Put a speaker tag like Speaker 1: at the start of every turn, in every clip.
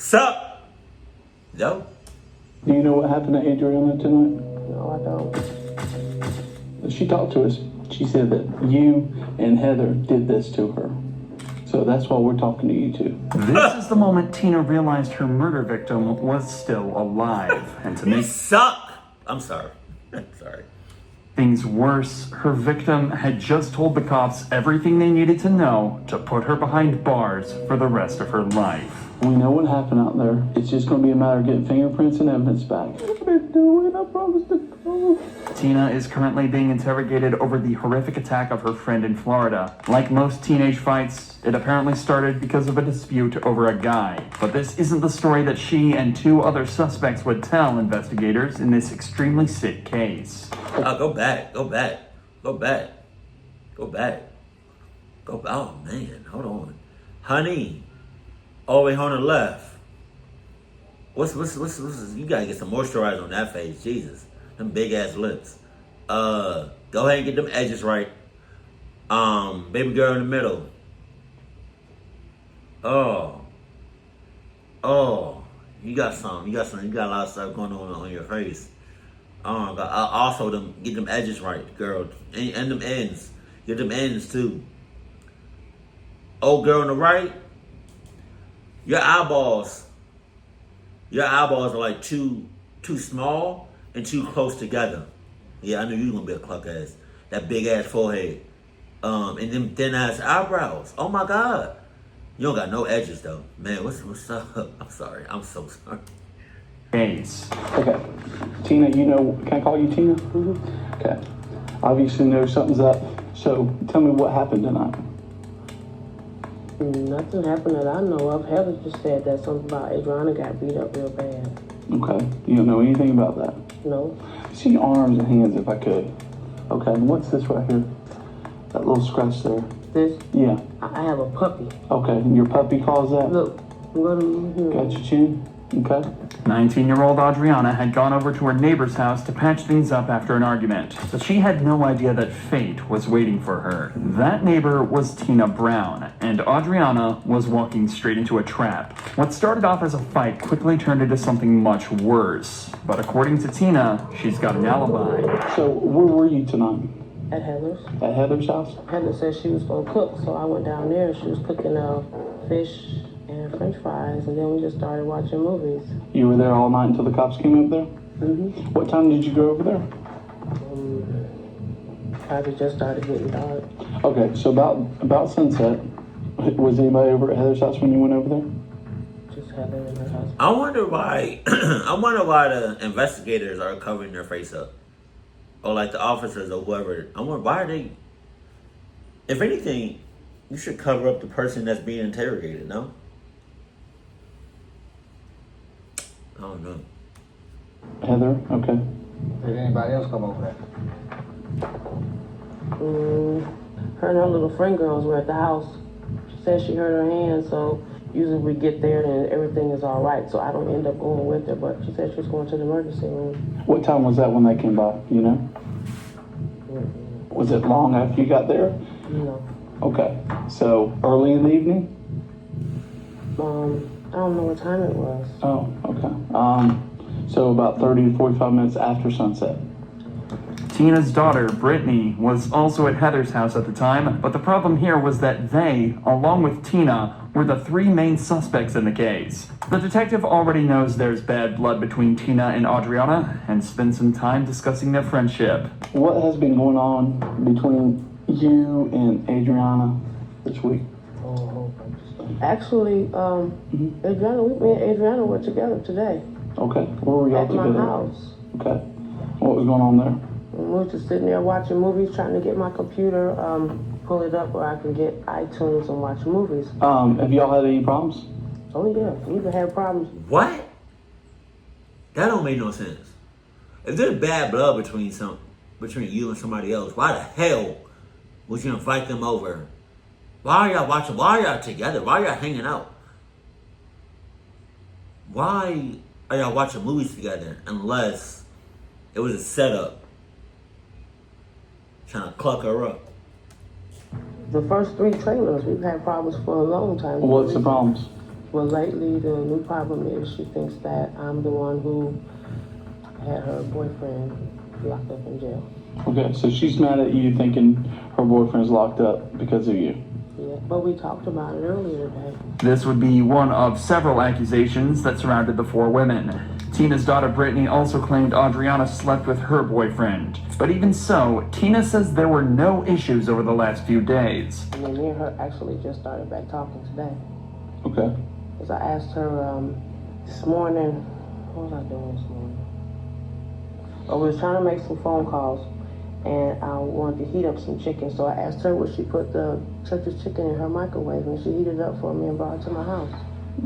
Speaker 1: Sup? Yo?
Speaker 2: Do you know what happened to Adriana tonight?
Speaker 3: No, I don't.
Speaker 2: She talked to us. She said that you and Heather did this to her. So that's why we're talking to you two.
Speaker 4: This is the moment Tina realized her murder victim was still alive. And to
Speaker 1: You
Speaker 4: make
Speaker 1: suck! I'm sorry. Sorry.
Speaker 4: things worse, her victim had just told the cops everything they needed to know to put her behind bars for the rest of her life.
Speaker 2: We know what happened out there. It's just going to be a matter of getting fingerprints and evidence back. What are they doing? I promised to go.
Speaker 4: Tina is currently being interrogated over the horrific attack of her friend in Florida. Like most teenage fights, it apparently started because of a dispute over a guy. But this isn't the story that she and two other suspects would tell investigators in this extremely sick case.
Speaker 1: Go back. Go back. Go back. Go back. Go back. Oh, man. Hold on. Honey. All the way on the left. What's you gotta get some moisturizer on that face. Jesus. Them big ass lips. Go ahead and get them edges right. Baby girl in the middle. Oh, you got a lot of stuff going on your face. Also get them edges right, girl. And them ends. Get them ends too. Old girl on the right. Your eyeballs are like too small and too close together. Yeah, I knew you were gonna be a cluck ass. That big ass forehead. And them thin ass eyebrows. Oh my God. You don't got no edges though. Man, what's up? I'm sorry. I'm so sorry.
Speaker 4: Case.
Speaker 2: Okay. Tina, you know, can I call you Tina? Mm-hmm. Okay. Obviously know something's up. So tell me what happened tonight.
Speaker 3: Nothing happened that I know of. Heather just said that something about Adriana got beat up real bad.
Speaker 2: Okay. You don't know anything about that?
Speaker 3: No.
Speaker 2: See your arms and hands if I could. Okay, and what's this right here? That little scratch there.
Speaker 3: This?
Speaker 2: Yeah.
Speaker 3: I have a puppy.
Speaker 2: Okay, and your puppy calls that?
Speaker 3: Look,
Speaker 2: Got your chin? Okay.
Speaker 4: 19-year-old Adriana had gone over to her neighbor's house to patch things up after an argument, but she had no idea that fate was waiting for her. That neighbor was Tina Brown, and Adriana was walking straight into a trap. What started off as a fight quickly turned into something much worse, but according to Tina, she's got an alibi.
Speaker 2: So, where were you tonight?
Speaker 3: At Heather's.
Speaker 2: At Heather's house?
Speaker 3: Heather said she was gonna cook, so I went down there. She was cooking fish and French fries, and then we just started watching movies.
Speaker 2: You were there all night until the cops came up there?
Speaker 3: Mm-hmm.
Speaker 2: What time did you go over there?
Speaker 3: Probably just started getting dark.
Speaker 2: Okay, so about sunset, was anybody over at Heather's house when you went over there?
Speaker 3: Just Heather and her husband.
Speaker 1: I wonder why the investigators are covering their face up. Or like the officers or whoever. I wonder why are they, if anything, you should cover up the person that's being interrogated, no? I don't know.
Speaker 2: Heather, okay.
Speaker 5: Did anybody else come over there?
Speaker 3: Her and her little friend girls were at the house. She said she hurt her hand, so usually we get there and everything is all right, so I don't end up going with her, but she said she was going to the emergency room.
Speaker 2: What time was that when they came by, you know? Was it long after you got there?
Speaker 3: No.
Speaker 2: Okay, so early in the evening?
Speaker 3: I don't know what time it was.
Speaker 2: Oh, okay. So about 30 to 45 minutes after sunset.
Speaker 4: Tina's daughter, Brittany, was also at Heather's house at the time, but the problem here was that they, along with Tina, were the three main suspects in the case. The detective already knows there's bad blood between Tina and Adriana and spent some time discussing their friendship.
Speaker 2: What has been going on between you and Adriana this week?
Speaker 3: Actually, me and Adriana were together today.
Speaker 2: Okay, where were y'all
Speaker 3: at
Speaker 2: together?
Speaker 3: My house.
Speaker 2: Okay, what was going on there?
Speaker 3: We were just sitting there watching movies, trying to get my computer, pull it up where I can get iTunes and watch movies.
Speaker 2: Have y'all had any problems?
Speaker 3: Oh yeah, we've had problems.
Speaker 1: What? That don't make no sense. If there's bad blood between you and somebody else, why the hell would you invite them over? Why are y'all watching? Why are y'all together? Why are y'all hanging out? Why are y'all watching movies together unless it was a setup? Trying to cluck her up.
Speaker 3: The first 3 trailers, we've had problems for a long time.
Speaker 2: What's the problems?
Speaker 3: Well, lately the new problem is she thinks that I'm the one who had her boyfriend locked up in jail.
Speaker 2: Okay, so she's mad at you thinking her boyfriend's locked up because of you.
Speaker 3: Yeah, but we talked about it earlier today.
Speaker 4: This would be one of several accusations that surrounded the four women. Tina's daughter Brittany also claimed Adriana slept with her boyfriend. But even so, Tina says there were no issues over the last few days.
Speaker 3: And then me and her actually just started back talking today.
Speaker 2: Okay.
Speaker 3: Because I asked her this morning, what was I doing this morning? Oh, we was trying to make some phone calls, and I wanted to heat up some chicken. So I asked her would she put the church's chicken in her microwave, and she heated it up for me and brought it to my house.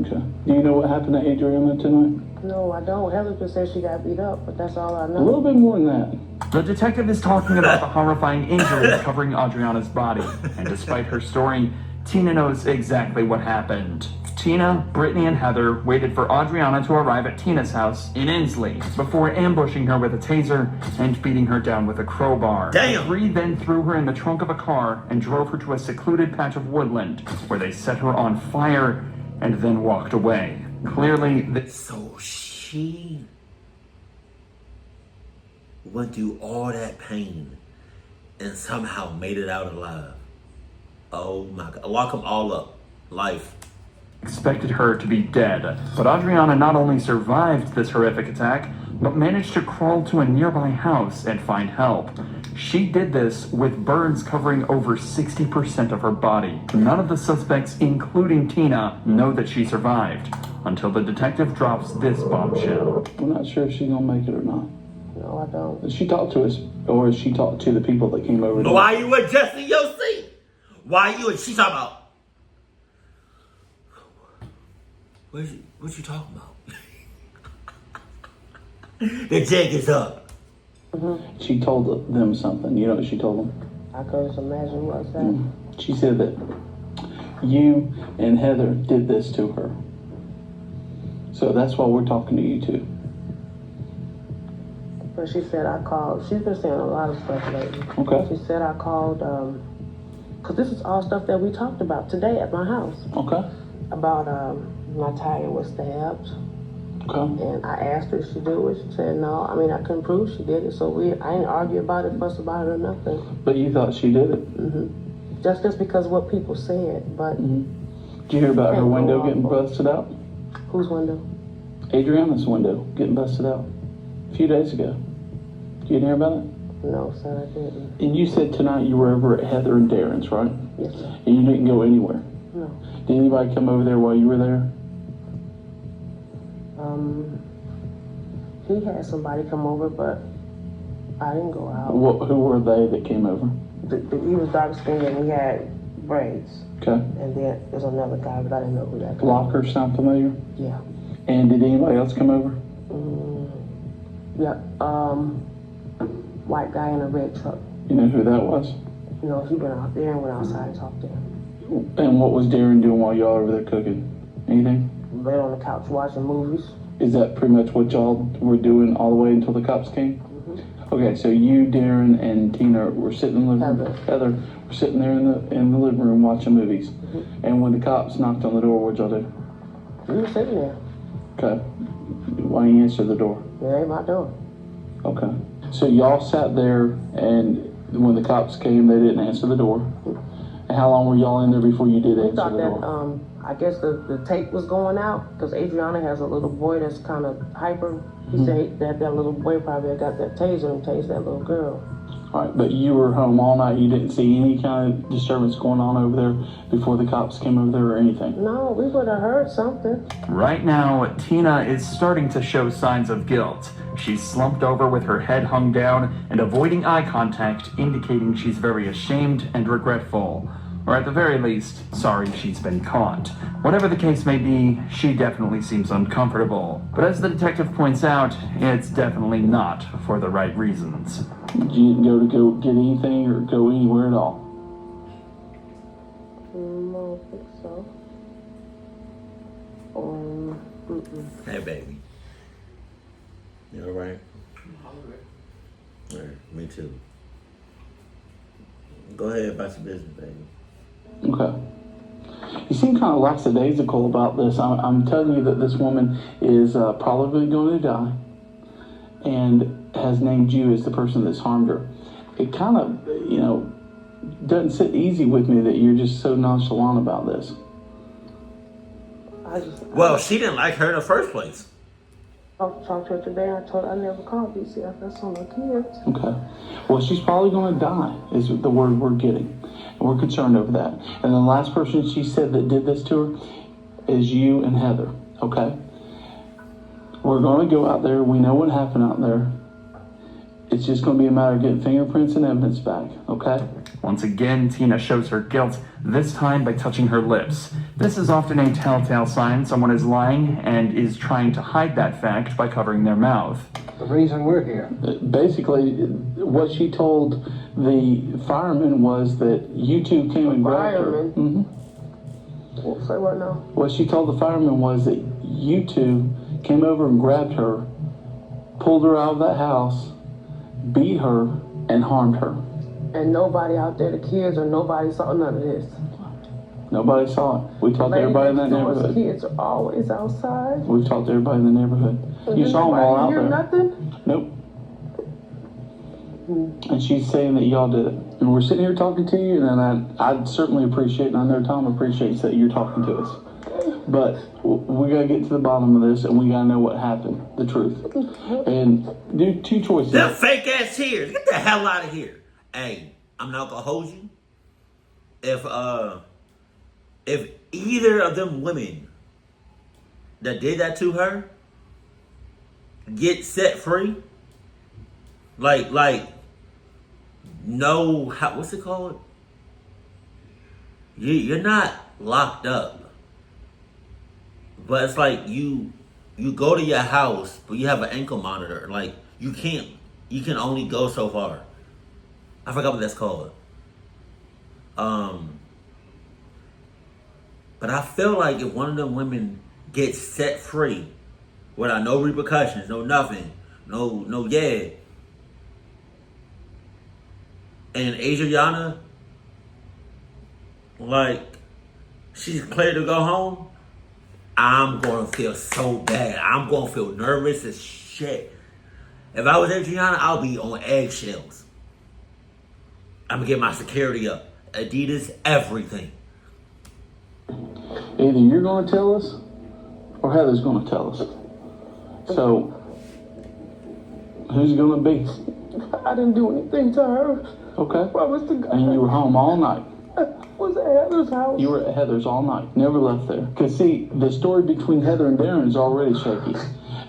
Speaker 2: Okay. Do you know what happened to Adriana tonight?
Speaker 3: No, I don't. Heather just said she got beat up, but that's all I know.
Speaker 2: A little bit more than that.
Speaker 4: The detective is talking about the horrifying injuries covering Adriana's body, and despite her story, Tina knows exactly what happened. Tina, Brittany, and Heather waited for Adriana to arrive at Tina's house in Inslee before ambushing her with a taser and beating her down with a crowbar.
Speaker 1: Damn.
Speaker 4: The three then threw her in the trunk of a car and drove her to a secluded patch of woodland where they set her on fire and then walked away. Clearly,
Speaker 1: So she went through all that pain and somehow made it out alive. Oh my God. Lock them all up. Life.
Speaker 4: expected her to be dead. But Adriana not only survived this horrific attack, but managed to crawl to a nearby house and find help. She did this with burns covering over 60% of her body. None of the suspects, including Tina, know that she survived until the detective drops this bombshell.
Speaker 2: We're not sure if she's gonna make it or not.
Speaker 3: No, I don't.
Speaker 2: Did she talk to us, or has she talked to the people that came over?
Speaker 1: But why you adjusting your seat? Why you? She talking about? What you talking about? The jig is up.
Speaker 2: She told them something. You know what she told them?
Speaker 3: I could just imagine what's that.
Speaker 2: She said that you and Heather did this to her. So that's why we're talking to you too.
Speaker 3: But she said I called. She's been saying a lot of stuff lately.
Speaker 2: Okay.
Speaker 3: She said I called, because this is all stuff that we talked about today at my house.
Speaker 2: Okay.
Speaker 3: About my tire was stabbed.
Speaker 2: Okay.
Speaker 3: And I asked her if she did it. She said no. I mean, I couldn't prove she did it. So I didn't argue about it, fuss about it or nothing.
Speaker 2: But you thought she did it?
Speaker 3: Just because of what people said. But
Speaker 2: Did you hear about her window getting busted out?
Speaker 3: Whose window?
Speaker 2: Adriana's window getting busted out a few days ago. You didn't hear about it?
Speaker 3: No, sir, I didn't.
Speaker 2: And you said tonight you were over at Heather and Darren's, right?
Speaker 3: Yes, sir.
Speaker 2: And you didn't go anywhere.
Speaker 3: No.
Speaker 2: Did anybody come over there while you were there?
Speaker 3: He had somebody come over, but I didn't go out.
Speaker 2: Who were they that came over?
Speaker 3: He was dark skinned and he had braids.
Speaker 2: Okay.
Speaker 3: And then there's another guy, but I didn't know who that guy was.
Speaker 2: Blocker sound familiar?
Speaker 3: Yeah.
Speaker 2: And did anybody else come over?
Speaker 3: Yeah. White guy in a red truck.
Speaker 2: You know who that was?
Speaker 3: You know, he went out there and went outside and talked to him.
Speaker 2: And what was Darren doing while y'all over there cooking? Anything?
Speaker 3: Laid on the couch watching movies.
Speaker 2: Is that pretty much what y'all were doing all the way until the cops came? Okay, so you, Darren, and Tina were sitting in the living room. Heather were sitting there in the living room watching movies. And when the cops knocked on the door, what'd y'all do?
Speaker 3: We were sitting there.
Speaker 2: Okay. Why didn't you answer the door?
Speaker 3: It ain't my door.
Speaker 2: Okay. So y'all sat there, and when the cops came, they didn't answer the door. And how long were y'all in there before you did
Speaker 3: We
Speaker 2: answer
Speaker 3: thought
Speaker 2: the
Speaker 3: that,
Speaker 2: door?
Speaker 3: I guess the tape was going out because Adriana has a little boy that's kind of hyper. He said that little boy probably got that taser and tased that little girl.
Speaker 2: All right, but you were home all night. You didn't see any kind of disturbance going on over there before the cops came over there or anything?
Speaker 3: No, we would have heard something.
Speaker 4: Right now, Tina is starting to show signs of guilt. She's slumped over with her head hung down and avoiding eye contact, indicating she's very ashamed and regretful. Or at the very least, sorry she's been caught. Whatever the case may be, she definitely seems uncomfortable. But as the detective points out, it's definitely not for the right reasons.
Speaker 2: You didn't go get anything or go anywhere at all?
Speaker 3: I don't think so.
Speaker 1: Hey, baby. You all right? All right, me too. Go ahead about your business, baby.
Speaker 2: Okay. You seem kind of lackadaisical about this. I'm telling you that this woman is probably going to die and has named you as the person that's harmed her. It kind of, doesn't sit easy with me that you're just so nonchalant about this.
Speaker 1: Well, she didn't like her in the first place.
Speaker 3: I talked to her today. I told her I never called DCFS on the kids.
Speaker 2: Okay. Well, she's probably going to die, is the word we're getting. And we're concerned over that. And the last person she said that did this to her is you and Heather. Okay? We're going to go out there. We know what happened out there. It's just going to be a matter of getting fingerprints and evidence back. Okay?
Speaker 4: Once again, Tina shows her guilt, this time by touching her lips. This is often a telltale sign someone is lying and is trying to hide that fact by covering their mouth.
Speaker 5: The reason we're here.
Speaker 2: Basically, what she told the fireman was that you two came and grabbed her.
Speaker 3: Fireman? Say what now?
Speaker 2: What she told the fireman was that you two came over and grabbed her, pulled her out of that house, beat her, and harmed her.
Speaker 3: And nobody out there, the kids or nobody saw none of this.
Speaker 2: Nobody saw it. We talked to everybody in that neighborhood.
Speaker 3: Kids are always outside.
Speaker 2: We've talked to everybody in the neighborhood.
Speaker 3: And
Speaker 2: You saw them all out there.
Speaker 3: Nothing?
Speaker 2: Nope. And she's saying that y'all did it. And we're sitting here talking to you, and I'd certainly appreciate, and I know Tom appreciates that you're talking to us. But we got to get to the bottom of this, and we got to know what happened, the truth. And do two choices.
Speaker 1: Them fake ass tears. Get the hell out of here. Hey, I'm not gonna hold you. If either of them women that did that to her get set free, no, what's it called? You're not locked up, but it's like you go to your house, but you have an ankle monitor. Like you can only go so far. I forgot what that's called. But I feel like if one of them women gets set free without no repercussions, no nothing, no and Adriana, she's clear to go home, I'm gonna feel so bad. I'm gonna feel nervous as shit. If I was Adriana, I'll be on eggshells. I'm gonna get my security up. Adidas, everything.
Speaker 2: Either you're going to tell us, or Heather's going to tell us. So, who's it going to be?
Speaker 3: I didn't do anything to her.
Speaker 2: Okay.
Speaker 3: Promise to God.
Speaker 2: And you were home all night.
Speaker 3: Was at Heather's house.
Speaker 2: You were at Heather's all night. Never left there. Because, see, the story between Heather and Darren is already shaky.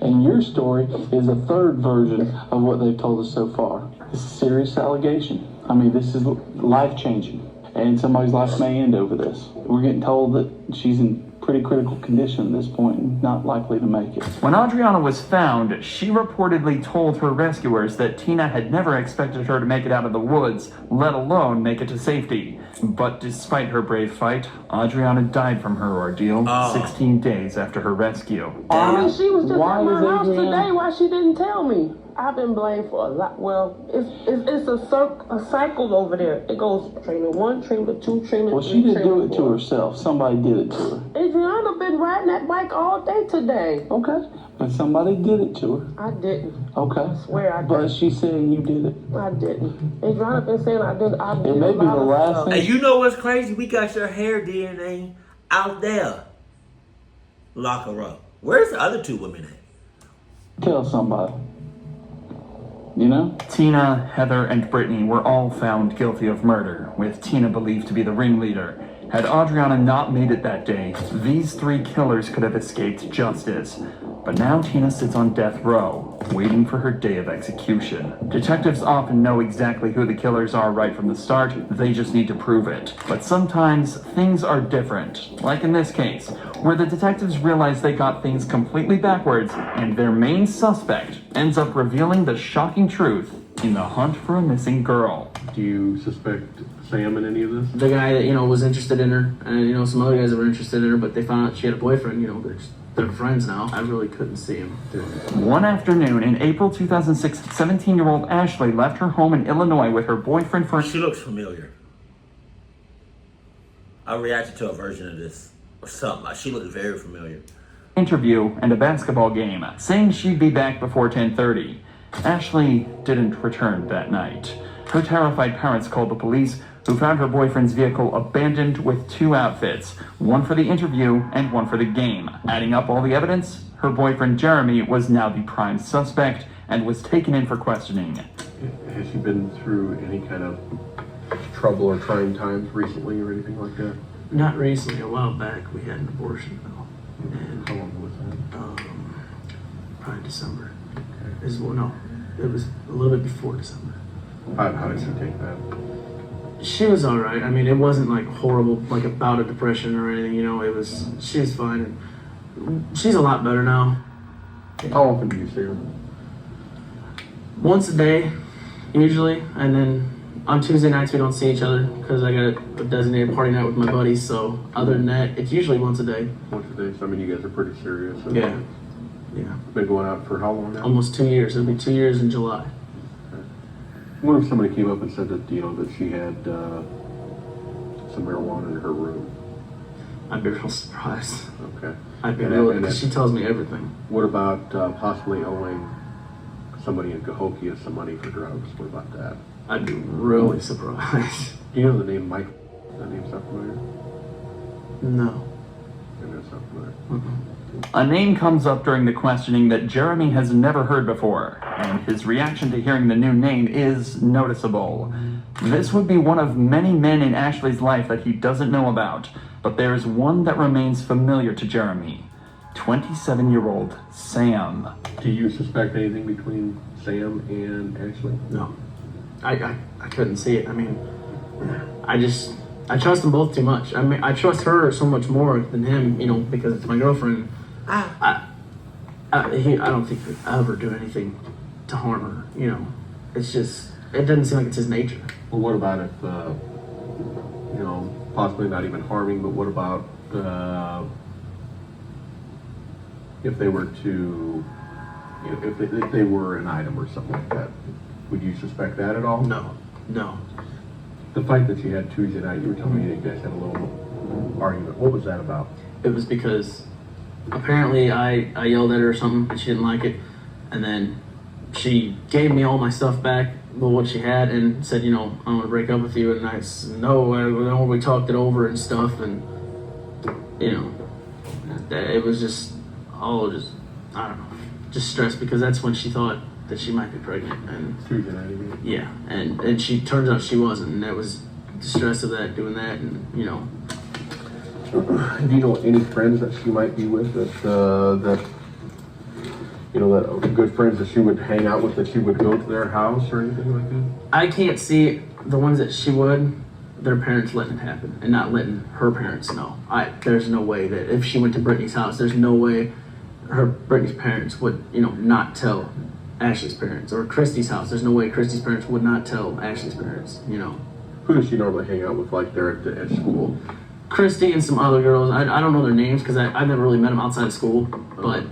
Speaker 2: And your story is a third version of what they've told us so far. This is a serious allegation. I mean, this is life-changing. And somebody's life may end over this. We're getting told that she's in pretty critical condition at this point and not likely to make it.
Speaker 4: When Adriana was found, she reportedly told her rescuers that Tina had never expected her to make it out of the woods, let alone make it to safety. But despite her brave fight, Adriana died from her ordeal 16 days after her rescue.
Speaker 3: I mean, she was just
Speaker 2: Why
Speaker 3: at my
Speaker 2: is
Speaker 3: house
Speaker 2: Adriana-
Speaker 3: today. Why she didn't tell me? I've been blamed for a lot. Well, it's a cycle over there. It goes trailer 1, trailer 2, trailer 3.
Speaker 2: Well, she didn't do
Speaker 3: trailer
Speaker 2: it to
Speaker 3: 4.
Speaker 2: herself. Somebody did it to her.
Speaker 3: Adriana been riding that bike all day today.
Speaker 2: Okay. But somebody did it to her.
Speaker 3: I didn't.
Speaker 2: Okay.
Speaker 3: I swear I
Speaker 2: But
Speaker 3: didn't.
Speaker 2: she's saying you did it.
Speaker 3: I didn't. Adriana been saying I did. I did
Speaker 2: It may
Speaker 3: a
Speaker 2: be
Speaker 3: lot
Speaker 2: the
Speaker 3: of
Speaker 2: last
Speaker 3: stuff.
Speaker 2: thing.
Speaker 1: And you know what's crazy? We got your hair DNA out there. Lock her up. Where's the other two women at?
Speaker 2: Tell somebody. You know?
Speaker 4: Tina, Heather, and Brittany were all found guilty of murder, with Tina believed to be the ringleader. Had Adriana not made it that day, these 3 killers could have escaped justice. But now Tina sits on death row, waiting for her day of execution. Detectives often know exactly who the killers are right from the start, they just need to prove it. But sometimes, things are different. Like in this case, where the detectives realize they got things completely backwards, and their main suspect ends up revealing the shocking truth in the hunt for a missing girl.
Speaker 6: Do you suspect Sam in any of this?
Speaker 7: The guy that, was interested in her, and, some other guys that were interested in her, but they found out she had a boyfriend, they're friends now. I really couldn't see him doing it.
Speaker 4: One afternoon in April 2006, 17-year-old Ashley left her home in Illinois with her boyfriend for...
Speaker 1: She looks familiar. I reacted to a version of this or something. She looked very familiar.
Speaker 4: Interview and a basketball game, saying she'd be back before 10:30. Ashley didn't return that night. Her terrified parents called the police, who found her boyfriend's vehicle abandoned with 2 outfits, one for the interview and one for the game. Adding up all the evidence, her boyfriend Jeremy was now the prime suspect and was taken in for questioning.
Speaker 6: Has she been through any kind of trouble or trying times recently or anything like that?
Speaker 7: Not recently. A while back, we had an abortion though. And
Speaker 6: How long was that?
Speaker 7: probably December.
Speaker 6: Okay.
Speaker 7: No, it was a little bit before December.
Speaker 6: How did she take that?
Speaker 7: She was all right. I mean, it wasn't like horrible, like a bout of depression or anything. She was fine. And she's a lot better now.
Speaker 6: How often do you see her?
Speaker 7: Once a day, usually, and then on Tuesday nights we don't see each other because I got a designated party night with my buddies. So other than that, it's usually once a day.
Speaker 6: Once a day. So I mean, you guys are pretty serious.
Speaker 7: Yeah.
Speaker 6: Been going out for how long now?
Speaker 7: Almost 2 years. It'll be 2 years in July.
Speaker 6: What if somebody came up and said that that she had some marijuana in her room?
Speaker 7: I'd be real surprised.
Speaker 6: Okay.
Speaker 7: I'd be
Speaker 6: And
Speaker 7: real
Speaker 6: that-
Speaker 7: because she tells me everything.
Speaker 6: What about possibly owing somebody in Cahokia some money for drugs? What about that?
Speaker 7: I'd be really surprised.
Speaker 6: Do you know the name Mike? That name's not familiar?
Speaker 7: No.
Speaker 6: Maybe that's not familiar.
Speaker 4: A name comes up during the questioning that Jeremy has never heard before, and his reaction to hearing the new name is noticeable. This would be one of many men in Ashley's life that he doesn't know about, but there's one that remains familiar to Jeremy. 27-year-old Sam.
Speaker 6: Do you suspect anything between Sam and Ashley?
Speaker 7: No. I couldn't see it. I mean, I trust them both too much. I mean, I trust her so much more than him, because it's my girlfriend. I don't think he'd ever do anything to harm her, It's just, it doesn't seem like it's his nature.
Speaker 6: Well, what about if, possibly not even harming, but what about if they were to, if they were an item or something like that? Would you suspect that at all?
Speaker 7: No.
Speaker 6: The fight that you had Tuesday night, you were telling me that you guys had a little argument. What was that about?
Speaker 7: It was because apparently I yelled at her or something and she didn't like it. And then she gave me all my stuff back, what she had, and said, I'm going to break up with you. And I said, no, we talked it over and stuff. And, it was just I don't know, just stressed because that's when she thought that she might be pregnant. And
Speaker 6: Tuesday night, you mean?
Speaker 7: yeah, and she turns out she wasn't. And that was the stress of that, doing that, and,
Speaker 6: Do you know any friends that she might be with that good friends that she would hang out with, that she would go to their house or anything like that?
Speaker 7: I can't see the ones that she would, their parents letting it happen and not letting her parents know. There's no way that if she went to Brittany's house, there's no way Brittany's parents would, not tell Ashley's parents, or Christy's house. There's no way Christy's parents would not tell Ashley's parents,
Speaker 6: Who does she normally hang out with, like, there at school?
Speaker 7: Christy and some other girls. I don't know their names because I've never really met them outside of school, but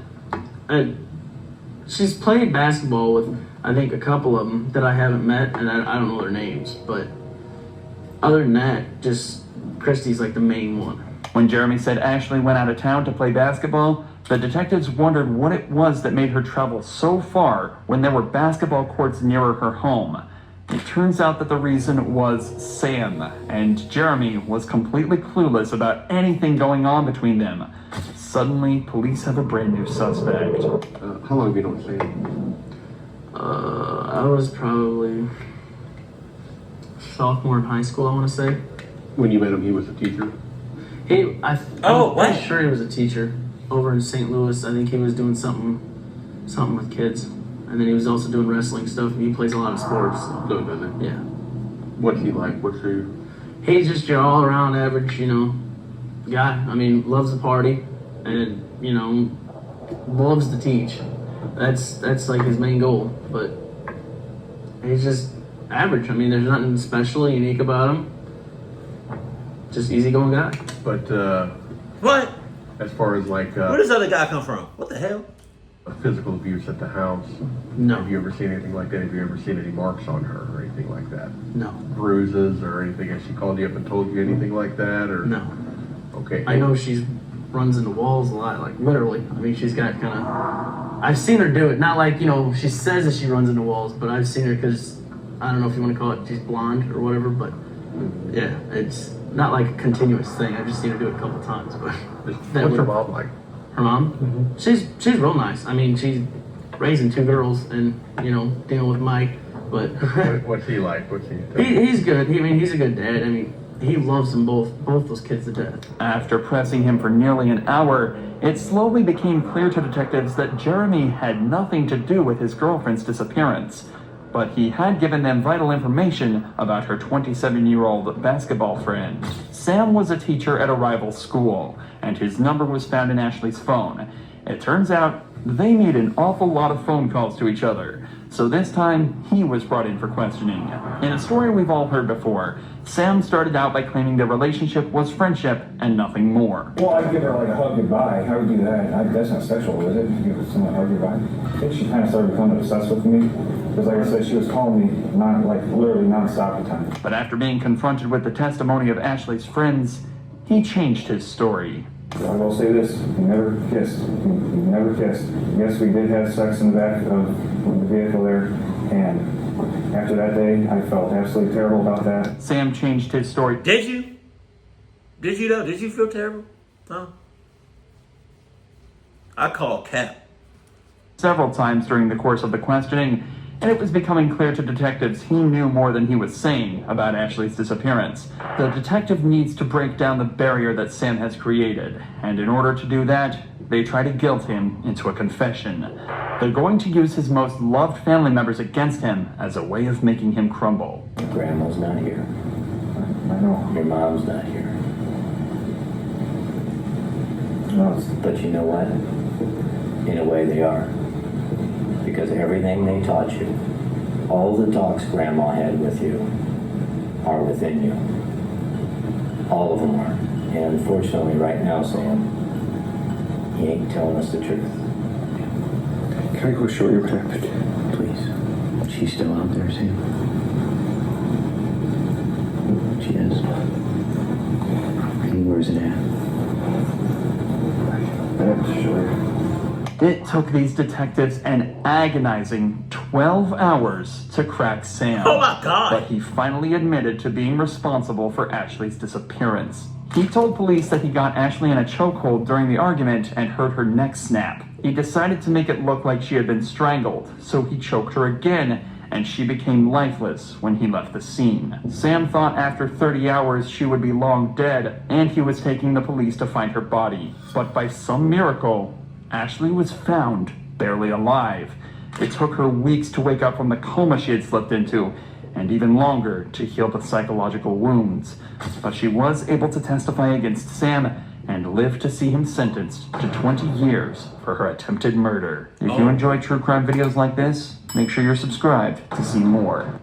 Speaker 7: she's played basketball with, I think, a couple of them that I haven't met, and I don't know their names, but other than that, just Christy's like the main one.
Speaker 4: When Jeremy said Ashley went out of town to play basketball, the detectives wondered what it was that made her travel so far when there were basketball courts nearer her home. It turns out that the reason was Sam, and Jeremy was completely clueless about anything going on between them. Suddenly, police have a brand new suspect.
Speaker 6: How long have you known Sam?
Speaker 7: I was probably sophomore in high school, I want to say.
Speaker 6: When you met him, he was a teacher?
Speaker 1: Oh,
Speaker 7: I'm
Speaker 1: what?
Speaker 7: pretty sure he was a teacher over in St. Louis. I think he was doing something with kids. And then he was also doing wrestling stuff. He plays a lot of sports. So.
Speaker 6: No, doesn't he?
Speaker 7: Yeah.
Speaker 6: What's he like? What's he?
Speaker 7: He's just your all-around average, guy. I mean, loves to party and, loves to teach. That's like his main goal. But he's just average. I mean, there's nothing special, unique about him. Just easygoing guy.
Speaker 6: But
Speaker 1: What?
Speaker 6: as far as like
Speaker 1: Where does this other guy come from? What the hell?
Speaker 6: physical abuse at the house,
Speaker 7: No.
Speaker 6: have you ever seen anything like that? Have you ever seen any marks on her or anything anything like that?
Speaker 7: No.
Speaker 6: Bruises or anything? Has she called you up and told you anything like that? Or
Speaker 7: No.
Speaker 6: Okay.
Speaker 7: I know she runs into walls a lot, like literally. I mean, she's got kind of. I've seen her do it. Not like she says that she runs into walls, but I've seen her because I don't know if you want to call it she's blonde or whatever, but yeah, it's not like a continuous thing. I've just seen her do it a couple times. But
Speaker 6: What's her mom like?
Speaker 7: Her mom, she's real nice. I mean, she's raising 2 girls and dealing with Mike, but
Speaker 6: What's he like? What's he?
Speaker 7: he's good. He's a good dad. I mean, he loves them both those kids to death.
Speaker 4: After pressing him for nearly an hour, it slowly became clear to detectives that Jeremy had nothing to do with his girlfriend's disappearance. But he had given them vital information about her 27-year-old basketball friend. Sam was a teacher at a rival school, and his number was found in Ashley's phone. It turns out they made an awful lot of phone calls to each other, so this time he was brought in for questioning. In a story we've all heard before, Sam started out by claiming their relationship was friendship and nothing more.
Speaker 8: Well, I'd give her like a hug goodbye. I would do that. That's not sexual, is it? Give someone a hug goodbye. I think she kind of started becoming obsessed with me. Because like I said, she was calling me literally nonstop at times.
Speaker 4: But after being confronted with the testimony of Ashley's friends, he changed his story.
Speaker 8: I will say this, we never kissed. We never kissed. Yes, we did have sex in the back of the vehicle there, and after that day, I felt absolutely terrible about that.
Speaker 4: Sam changed his story.
Speaker 1: Did you? Did you though? Did you feel terrible? Huh? I call cap.
Speaker 4: Several times during the course of the questioning, and it was becoming clear to detectives he knew more than he was saying about Ashley's disappearance. The detective needs to break down the barrier that Sam has created, and in order to do that, they try to guilt him into a confession. They're going to use his most loved family members against him as a way of making him crumble.
Speaker 9: Your grandma's not here.
Speaker 8: I know.
Speaker 9: Your mom's not here.
Speaker 8: No,
Speaker 9: But you know what? In a way they are. Because everything they taught you, all the talks Grandma had with you, are within you. All of them are. And unfortunately, right now, Sam, he ain't telling us the truth.
Speaker 8: can I go show you what happened?
Speaker 9: Please. She's still out there, Sam. She is. And where's it at?
Speaker 8: I have to show you.
Speaker 4: It took these detectives an agonizing 12 hours to crack Sam.
Speaker 1: Oh my God.
Speaker 4: But he finally admitted to being responsible for Ashley's disappearance. He told police that he got Ashley in a chokehold during the argument and heard her neck snap. He decided to make it look like she had been strangled, so he choked her again, and she became lifeless when he left the scene. Sam thought after 30 hours she would be long dead, and he was taking the police to find her body. But by some miracle, Ashley was found barely alive. It took her weeks to wake up from the coma she had slipped into, and even longer to heal the psychological wounds. But she was able to testify against Sam and live to see him sentenced to 20 years for her attempted murder. If you enjoy true crime videos like this, make sure you're subscribed to see more.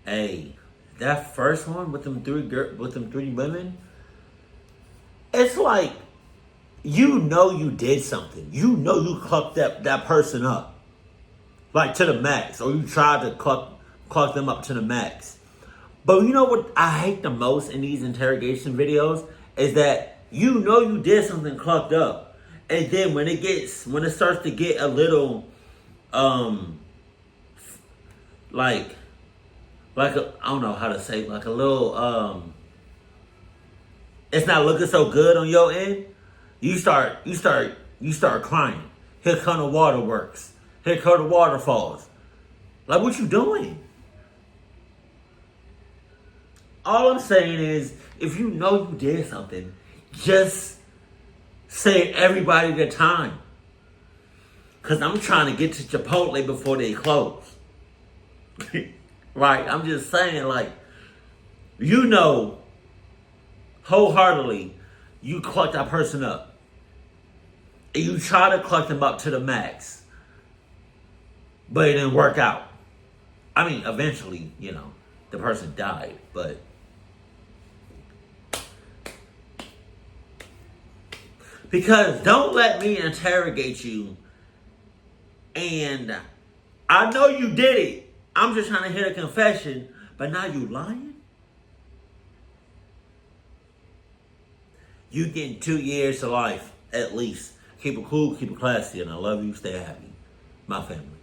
Speaker 1: Hey, that first one with them three women, it's like, you know you did something. You know you clucked that person up. Like to the max. Or you tried to cluck them up to the max. But you know what I hate the most in these interrogation videos? Is that you know you did something clucked up. And then when it starts to get a little, I don't know how to say, like a little, it's not looking so good on your end. You start crying. Here come the waterworks. Here come the waterfalls. Like, what you doing? All I'm saying is, if you know you did something, just say everybody the time. Because I'm trying to get to Chipotle before they close. Right? I'm just saying, like, you know, wholeheartedly, you clucked that person up. And you try to cluck them up to the max. But it didn't work out. I mean, eventually, the person died, but because don't let me interrogate you and I know you did it, I'm just trying to hear a confession, but now you lying? You getting 2 years to life, at least. Keep it cool, keep it classy, and I love you. Stay happy. My family.